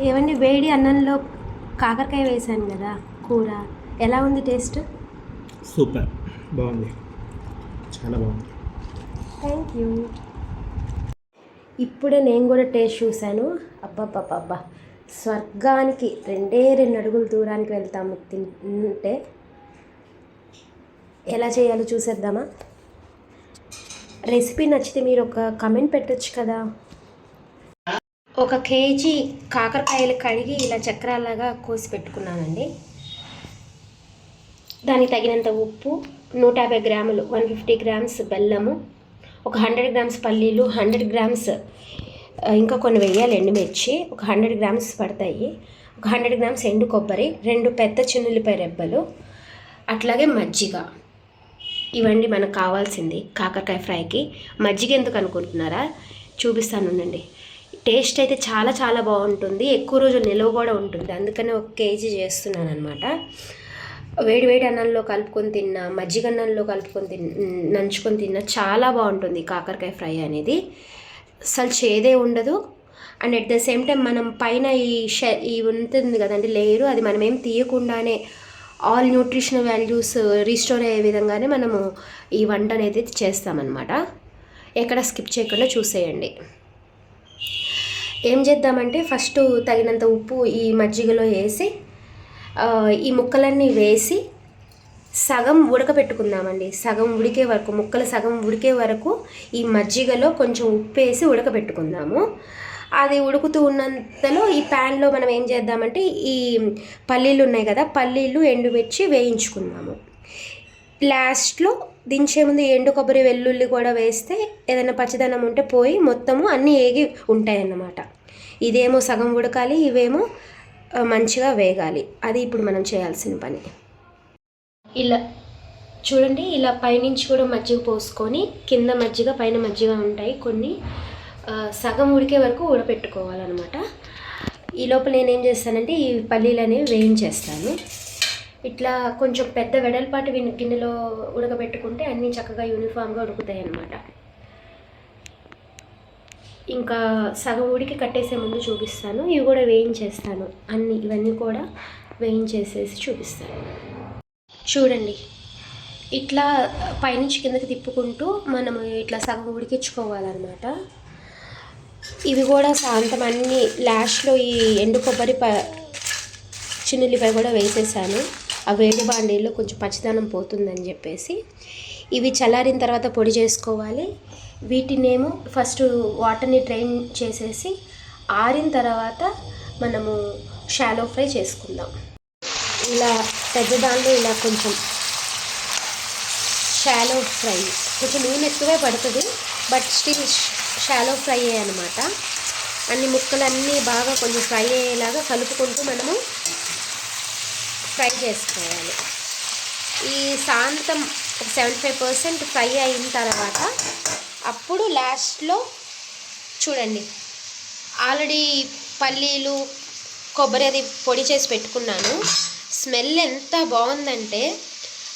ఏమండి వేడి అన్నంలో కాకరకాయ వేసాను కదా కూర, ఎలా ఉంది టేస్ట్? సూపర్, బాగుంది, చాలా బాగుంది. Thank you. ఇప్పుడే నేను కూడా టేస్ట్ చూశాను. అబ్బబ్బబ్బబ్బా, స్వర్గానికి 2 అడుగుల దూరానికి వెళ్తాము తింటే. ఎలా చేయాలో చూసేద్దామా? రెసిపీ నచ్చితే మీరు ఒక కమెంట్ పెట్టచ్చు కదా. 1 కేజీ కాకరకాయలు కడిగి ఇలా చక్రాలాగా కోసి పెట్టుకున్నానండి. దానికి తగినంత ఉప్పు, 150 గ్రాములు 150 గ్రామ్స్ బెల్లము, ఒక 100 గ్రామ్స్ పల్లీలు, 100 గ్రామ్స్ ఇంకా కొన్ని వేయాలి ఎండుమిర్చి, ఒక 100 గ్రామ్స్ పడతాయి, ఒక 100 గ్రామ్స్ ఎండు కొబ్బరి, 2 పెద్ద చిన్నుల్లిపాయ రెబ్బలు, అట్లాగే మజ్జిగ. ఇవండి మనకు కావాల్సింది కాకరకాయ ఫ్రైకి. మజ్జిగ ఎందుకు అనుకుంటున్నారా? చూపిస్తాను ఉండండి. టేస్ట్ అయితే చాలా చాలా బాగుంటుంది, ఎక్కువ రోజులు నిల్వ కూడా ఉంటుంది. అందుకనే 1 కేజీ చేస్తున్నాను అనమాట. వేడి వేడి అన్నంలో కలుపుకొని తిన్నా, మజ్జిగ అన్నంలో కలుపుకొని నంచుకొని తిన్నా చాలా బాగుంటుంది కాకరకాయ ఫ్రై అనేది. అసలు చేదే ఉండదు. And at the same time మనం పైన ఈ ఉంటుంది కదండి లేయరు, అది మనం ఏం తీయకుండానే ఆల్ న్యూట్రిషనల్ వాల్యూస్ రీస్టోర్ అయ్యే విధంగానే మనము ఈ వంట అనేది చేస్తామన్నమాట. ఎక్కడ స్కిప్ చేయకుండా చూసేయండి. ఏం చేద్దామంటే ఫస్ట్ తగినంత ఉప్పు ఈ మజ్జిగలో వేసి ఈ ముక్కలన్నీ వేసి సగం ఉడకబెట్టుకుందామండి. సగం ఉడికే వరకు, ముక్కలు సగం ఉడికే వరకు ఈ మజ్జిగలో కొంచెం ఉప్పు వేసి ఉడకబెట్టుకుందాము. అది ఉడుకుతూ ఉన్నంతలో ఈ ప్యాన్లో మనం ఏం చేద్దామంటే ఈ పల్లీలు ఉన్నాయి కదా, పల్లీలు ఎండుమిర్చి వేయించుకుందాము. లాస్ట్లో దించే ముందు ఎండు కొబ్బరి వెల్లుల్లి కూడా వేస్తే ఏదైనా పచ్చిదనం ఉంటే పోయి మొత్తము అన్నీ ఏగి ఉంటాయన్నమాట. ఇదేమో సగం ఉడకాలి, ఇవేమో మంచిగా వేగాలి. అది ఇప్పుడు మనం చేయాల్సిన పని. ఇలా చూడండి, ఇలా పైనుంచి కూడా మజ్జిగ పోసుకొని కింద మజ్జిగ పైన మజ్జిగ ఉంటాయి కొన్ని, సగం ఉడికే వరకు ఉడపెట్టుకోవాలన్నమాట. ఈ లోపల నేనేం చేస్తానంటే ఈ పల్లీలు అనేవి వేయించేస్తాను. ఇట్లా కొంచెం పెద్ద వెడల్పాటి గిన్నెలో ఉడకబెట్టుకుంటే అన్నీ చక్కగా యూనిఫామ్గా ఉడుకుతాయి అన్నమాట. ఇంకా సగం ఉడికి కట్టేసే ముందు చూపిస్తాను. ఇవి కూడా వేయించేస్తాను, ఇవన్నీ కూడా వేయించేసేసి చూపిస్తాను. చూడండి, ఇట్లా పైనుంచి కిందకి తిప్పుకుంటూ మనము ఇట్లా సగం ఉడికించుకోవాలన్నమాట. ఇవి కూడా సాయంత్రం అన్నీ లాస్ట్లో ఈ ఎండు కొబ్బరి చిన్నుల్లిపాయ కూడా వేసేసాను. ఆ వేడి బాండీలో కొంచెం పచ్చిదనం పోతుందని చెప్పేసి. ఇవి చల్లారిన తర్వాత పొడి చేసుకోవాలి. వీటినేమో ఫస్ట్ వాటర్ని డ్రైన్ చేసేసి ఆరిన తర్వాత మనము షాలో ఫ్రై చేసుకుందాం. ఇలా పెద్ద దానిలో ఇలా కొంచెం షాలో ఫ్రై, కొంచెం నూనె ఎక్కువే పడుతుంది, బట్ స్టిల్ షాలో ఫ్రై అనమాట. అన్ని ముక్కలన్నీ బాగా కొంచెం ఫ్రై అయ్యేలాగా కలుపుకుంటూ మనము ఫ్రై చేసుకోవాలి. ఈ సాంతం ఒక 75% ఫ్రై అయిన తర్వాత అప్పుడు లాస్ట్లో చూడండి, ఆల్రెడీ పల్లీలు కొబ్బరి అది పొడి చేసి పెట్టుకున్నాను. స్మెల్ ఎంత బాగుందంటే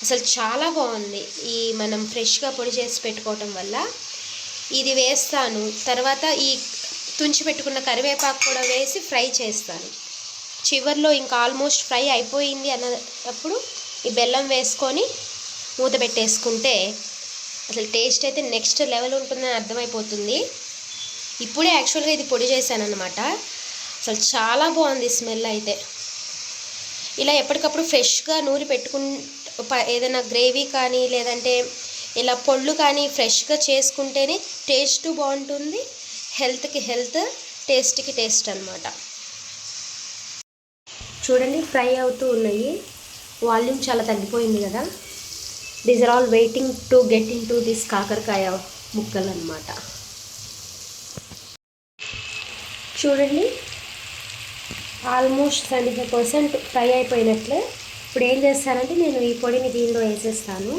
అసలు చాలా బాగుంది. ఈ మనం ఫ్రెష్గా పొడి చేసి పెట్టుకోవటం వల్ల. ఇది వేస్తాను, తర్వాత ఈ తుంచి పెట్టుకున్న కరివేపాకు కూడా వేసి ఫ్రై చేస్తాను. చివర్లో ఇంకా ఆల్మోస్ట్ ఫ్రై అయిపోయింది అన్నప్పుడు ఈ బెల్లం వేసుకొని మూత పెట్టేసుకుంటే అసలు టేస్ట్ అయితే నెక్స్ట్ లెవెల్ ఉంటుందని అర్థమైపోతుంది. ఇప్పుడే యాక్చువల్గా ఇది పొడి చేశాను అనమాట. అసలు చాలా బాగుంది స్మెల్ అయితే. ఇలా ఎప్పటికప్పుడు ఫ్రెష్గా నూరి ఏదైనా గ్రేవీ కానీ లేదంటే ఇలా పొళ్ళు కానీ ఫ్రెష్గా చేసుకుంటేనే టేస్ట్ బాగుంటుంది, హెల్త్కి హెల్త్, టేస్ట్కి టేస్ట్ అనమాట. చూడండి, ఫ్రై అవుతూ ఉన్నాయి. వాల్యూమ్ చాలా తగ్గిపోయింది కదా. These are all waiting to get into this కాకరకాయ ముక్కలు అనమాట. చూడండి, ఆల్మోస్ట్ 75% ఫ్రై అయిపోయినట్లే. ఇప్పుడు ఏం చేస్తానంటే నేను ఈ పొడిని దీనిలో వేసేస్తాను.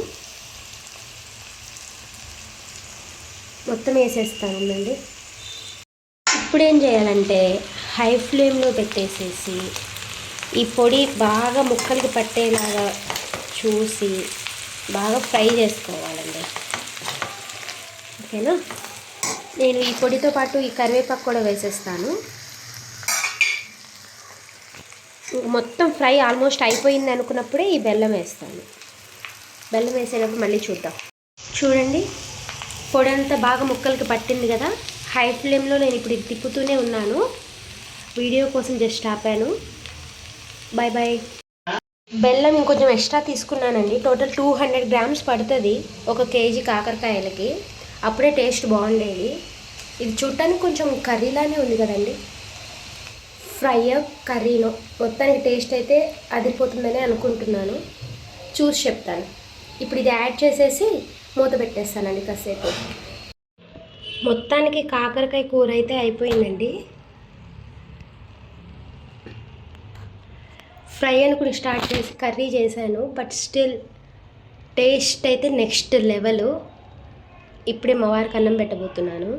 మొత్తం వేసేస్తానండి. ఇప్పుడు ఏం చేయాలంటే హై ఫ్లేమ్లో పెట్టేసేసి ఈ పొడి బాగా ముక్కలకి పట్టేలాగా చూసి బాగా ఫ్రై చేసుకోవాలండి. ఓకేనా? నేను ఈ పొడితో పాటు ఈ కరివేపాకు కూడా వేసేస్తాను. మొత్తం ఫ్రై ఆల్మోస్ట్ అయిపోయింది అనుకున్నప్పుడే ఈ బెల్లం వేస్తాను. బెల్లం వేసేటప్పుడు మళ్ళీ చూద్దాం. చూడండి, పొడి అంతా బాగా ముక్కలకి పట్టింది కదా. హై ఫ్లేమ్లో నేను ఇప్పుడు ఇది తిప్పుతూనే ఉన్నాను. వీడియో కోసం జస్ట్ ఆపాను. Bye bye. బెల్లం ఇంకొంచెం ఎక్స్ట్రా తీసుకున్నానండి. టోటల్ 200 గ్రామ్స్ పడుతుంది 1 కేజీ కాకరకాయలకి. అప్పుడే టేస్ట్ బాగుండేది. ఇది చూడటానికి కొంచెం కర్రీలానే ఉంది కదండి. ఫ్రై కర్రీలో మొత్తానికి టేస్ట్ అయితే అదిరిపోతుందని అనుకుంటున్నాను. చూసి చెప్తాను. ఇప్పుడు ఇది యాడ్ చేసేసి మూత పెట్టేస్తానండి కాసేపు. మొత్తానికి కాకరకాయ కూర అయితే అయిపోయిందండి. ఫ్రై అనుకుని స్టార్ట్ చేసి కర్రీ చేశాను. బట్ స్టిల్ టేస్ట్ అయితే నెక్స్ట్ లెవెల్. ఇప్పుడే మా వారికి అన్నం పెట్టబోతున్నాను.